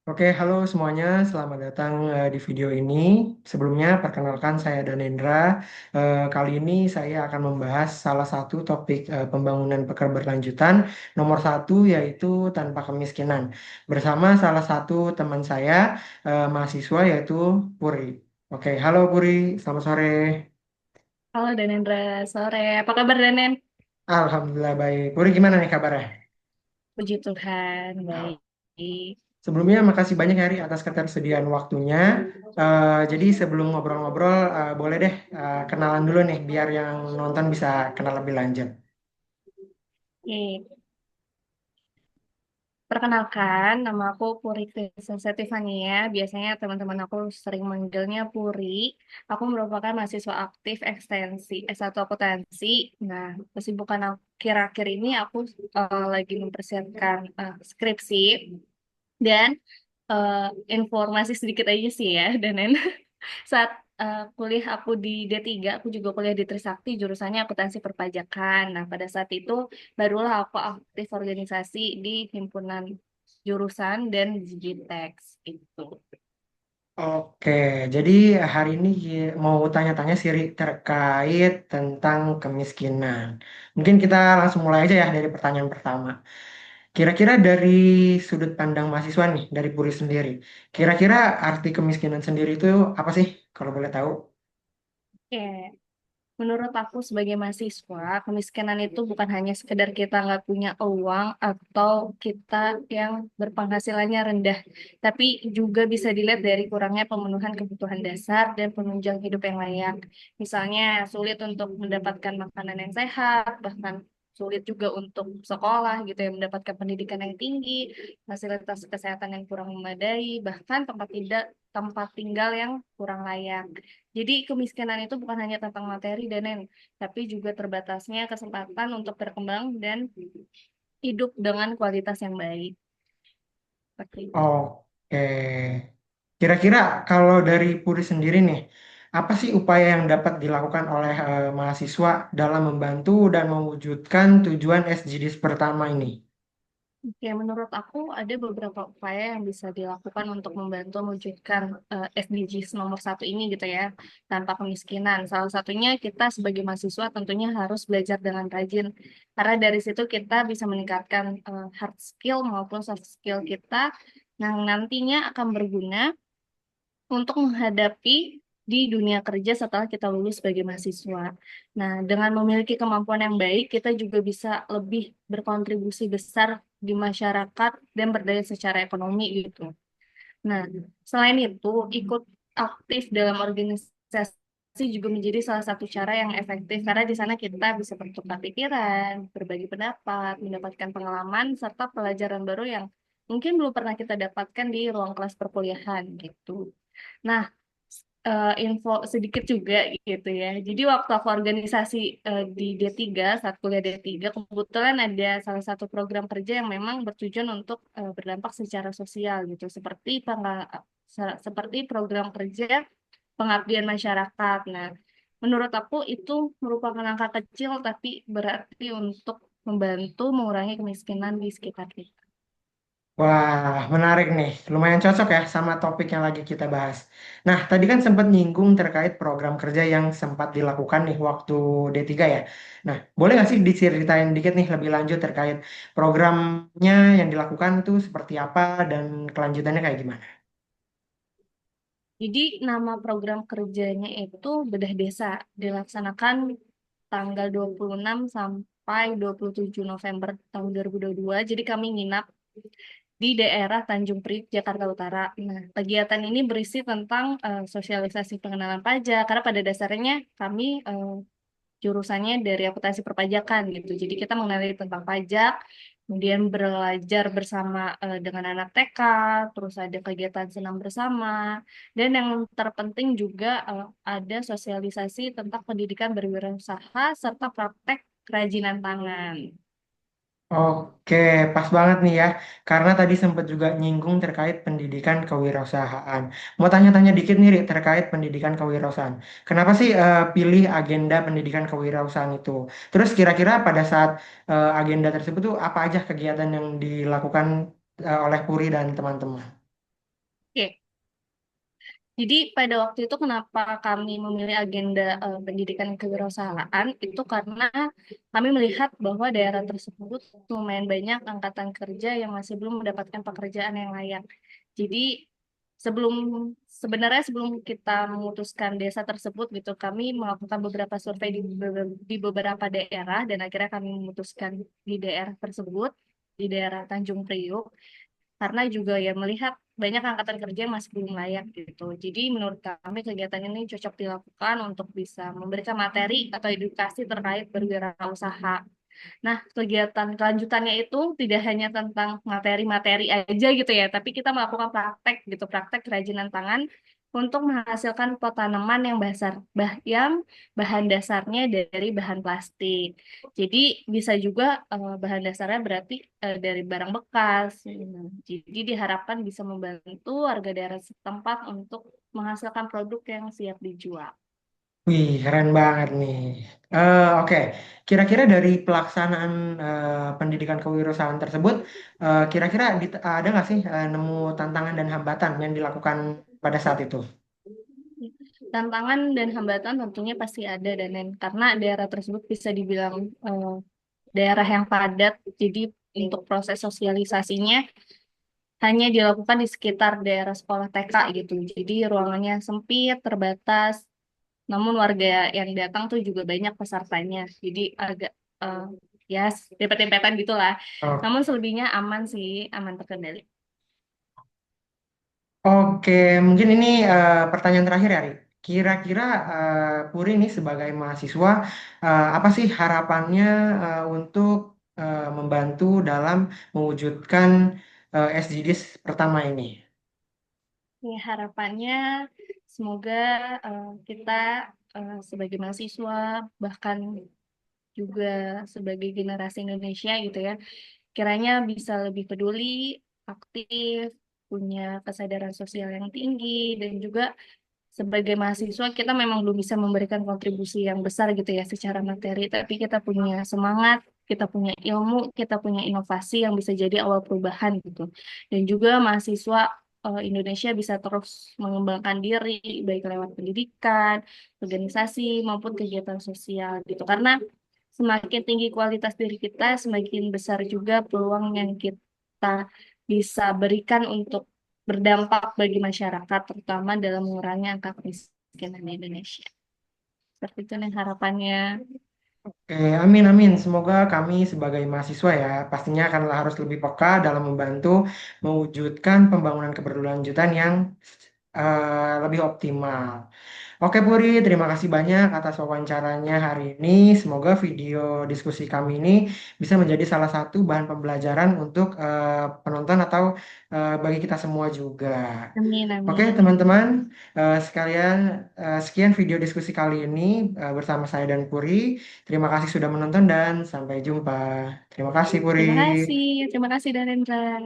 Oke, halo semuanya. Selamat datang di video ini. Sebelumnya, perkenalkan saya Danendra. Kali ini saya akan membahas salah satu topik pembangunan berkelanjutan nomor satu, yaitu tanpa kemiskinan. Bersama salah satu teman saya, mahasiswa, yaitu Puri. Oke, halo Puri. Selamat sore. Halo Danendra, sore. Apa kabar Danen? Alhamdulillah baik. Puri gimana nih kabarnya? Puji Tuhan, baik. Sebelumnya, makasih banyak Hari atas ketersediaan waktunya. Jadi sebelum ngobrol-ngobrol, boleh deh kenalan dulu nih, biar yang nonton bisa kenal lebih lanjut. Oke. Perkenalkan, nama aku Puri Krisna Setifania. Biasanya teman-teman aku sering manggilnya Puri. Aku merupakan mahasiswa aktif ekstensi S1 akuntansi. Nah, kesibukan aku akhir-akhir ini aku lagi mempersiapkan skripsi dan eh, informasi sedikit aja sih ya, Danen. Saat kuliah aku di D3, aku juga kuliah di Trisakti, jurusannya akuntansi perpajakan. Nah, pada saat itu barulah aku aktif organisasi di himpunan jurusan dan Digitex itu. Oke, jadi hari ini mau tanya-tanya Siri terkait tentang kemiskinan. Mungkin kita langsung mulai aja ya dari pertanyaan pertama. Kira-kira dari sudut pandang mahasiswa nih, dari Puri sendiri, kira-kira arti kemiskinan sendiri itu apa sih, kalau boleh tahu? Oke, menurut aku sebagai mahasiswa, kemiskinan itu bukan hanya sekedar kita nggak punya uang atau kita yang berpenghasilannya rendah, tapi juga bisa dilihat dari kurangnya pemenuhan kebutuhan dasar dan penunjang hidup yang layak. Misalnya sulit untuk mendapatkan makanan yang sehat, bahkan sulit juga untuk sekolah gitu ya, mendapatkan pendidikan yang tinggi, fasilitas kesehatan yang kurang memadai, bahkan tempat tinggal yang kurang layak. Jadi kemiskinan itu bukan hanya tentang materi dan tapi juga terbatasnya kesempatan untuk berkembang dan hidup dengan kualitas yang baik. Seperti itu. Oke. Kira-kira kalau dari Puri sendiri nih, apa sih upaya yang dapat dilakukan oleh mahasiswa dalam membantu dan mewujudkan tujuan SDGs pertama ini? Oke, menurut aku ada beberapa upaya yang bisa dilakukan untuk membantu mewujudkan SDGs nomor satu ini gitu ya, tanpa kemiskinan. Salah satunya kita sebagai mahasiswa tentunya harus belajar dengan rajin, karena dari situ kita bisa meningkatkan hard skill maupun soft skill kita yang nantinya akan berguna untuk menghadapi di dunia kerja setelah kita lulus sebagai mahasiswa. Nah, dengan memiliki kemampuan yang baik, kita juga bisa lebih berkontribusi besar di masyarakat dan berdaya secara ekonomi gitu. Nah, selain itu, ikut aktif dalam organisasi juga menjadi salah satu cara yang efektif karena di sana kita bisa bertukar pikiran, berbagi pendapat, mendapatkan pengalaman serta pelajaran baru yang mungkin belum pernah kita dapatkan di ruang kelas perkuliahan gitu. Nah, info sedikit juga gitu ya. Jadi waktu aku organisasi di D3, saat kuliah D3, kebetulan ada salah satu program kerja yang memang bertujuan untuk berdampak secara sosial gitu, seperti program kerja pengabdian masyarakat. Nah, menurut aku itu merupakan angka kecil tapi berarti untuk membantu mengurangi kemiskinan di sekitar kita. Wah, menarik nih. Lumayan cocok ya sama topik yang lagi kita bahas. Nah, tadi kan sempat nyinggung terkait program kerja yang sempat dilakukan nih waktu D3 ya. Nah, boleh nggak sih diceritain dikit nih lebih lanjut terkait programnya yang dilakukan itu seperti apa dan kelanjutannya kayak gimana? Jadi nama program kerjanya itu Bedah Desa, dilaksanakan tanggal 26 sampai 27 November tahun 2022. Jadi kami nginap di daerah Tanjung Priok, Jakarta Utara. Nah, kegiatan ini berisi tentang sosialisasi pengenalan pajak, karena pada dasarnya kami jurusannya dari akuntansi perpajakan gitu. Jadi kita mengenali tentang pajak, kemudian belajar bersama dengan anak TK, terus ada kegiatan senam bersama, dan yang terpenting juga ada sosialisasi tentang pendidikan berwirausaha serta praktek kerajinan tangan. Oke, pas banget nih ya. Karena tadi sempat juga nyinggung terkait pendidikan kewirausahaan. Mau tanya-tanya dikit nih, Ri, terkait pendidikan kewirausahaan. Kenapa sih pilih agenda pendidikan kewirausahaan itu? Terus kira-kira pada saat agenda tersebut tuh apa aja kegiatan yang dilakukan oleh Puri dan teman-teman? Jadi pada waktu itu kenapa kami memilih agenda pendidikan kewirausahaan itu karena kami melihat bahwa daerah tersebut lumayan banyak angkatan kerja yang masih belum mendapatkan pekerjaan yang layak. Jadi sebelum sebenarnya sebelum kita memutuskan desa tersebut gitu, kami melakukan beberapa survei di beberapa daerah dan akhirnya kami memutuskan di daerah tersebut, di daerah Tanjung Priuk karena juga ya melihat banyak angkatan kerja yang masih belum layak gitu. Jadi menurut kami kegiatan ini cocok dilakukan untuk bisa memberikan materi atau edukasi terkait berwirausaha. Nah, kegiatan kelanjutannya itu tidak hanya tentang materi-materi aja gitu ya, tapi kita melakukan praktek gitu, praktek kerajinan tangan untuk menghasilkan pot tanaman yang yang bahan dasarnya dari bahan plastik. Jadi bisa juga bahan dasarnya berarti dari barang bekas. Jadi diharapkan bisa membantu warga daerah setempat untuk menghasilkan produk yang siap dijual. Wih, keren banget nih. Oke, kira-kira dari pelaksanaan pendidikan kewirausahaan tersebut, kira-kira ada nggak sih nemu tantangan dan hambatan yang dilakukan pada saat itu? Tantangan dan hambatan tentunya pasti ada dan karena daerah tersebut bisa dibilang eh, daerah yang padat, jadi untuk proses sosialisasinya hanya dilakukan di sekitar daerah sekolah TK gitu. Jadi ruangannya sempit, terbatas, namun warga yang datang tuh juga banyak pesertanya. Jadi agak eh, ya dempet-dempetan gitulah. Namun selebihnya aman sih, aman terkendali. Oke, mungkin ini pertanyaan terakhir ya, Ri. Kira-kira Puri nih sebagai mahasiswa, apa sih harapannya untuk membantu dalam mewujudkan SDGs pertama ini? Ya, harapannya semoga kita sebagai mahasiswa bahkan juga sebagai generasi Indonesia gitu ya, kiranya bisa lebih peduli, aktif, punya kesadaran sosial yang tinggi, dan juga sebagai mahasiswa kita memang belum bisa memberikan kontribusi yang besar gitu ya secara materi, tapi kita punya semangat, kita punya ilmu, kita punya inovasi yang bisa jadi awal perubahan gitu. Dan juga mahasiswa Indonesia bisa terus mengembangkan diri baik lewat pendidikan, organisasi maupun kegiatan sosial gitu. Karena semakin tinggi kualitas diri kita, semakin besar juga peluang yang kita bisa berikan untuk berdampak bagi masyarakat, terutama dalam mengurangi angka kemiskinan di Indonesia. Seperti itu nih harapannya. Oke, amin amin. Semoga kami sebagai mahasiswa ya pastinya akan harus lebih peka dalam membantu mewujudkan pembangunan keberlanjutan yang lebih optimal. Oke Puri, terima kasih banyak atas wawancaranya hari ini. Semoga video diskusi kami ini bisa menjadi salah satu bahan pembelajaran untuk penonton atau bagi kita semua juga. Amin, Oke amin. teman-teman, sekalian sekian video diskusi kali ini bersama saya dan Puri. Terima kasih sudah menonton dan sampai jumpa. Terima kasih Puri. Terima kasih Darendra.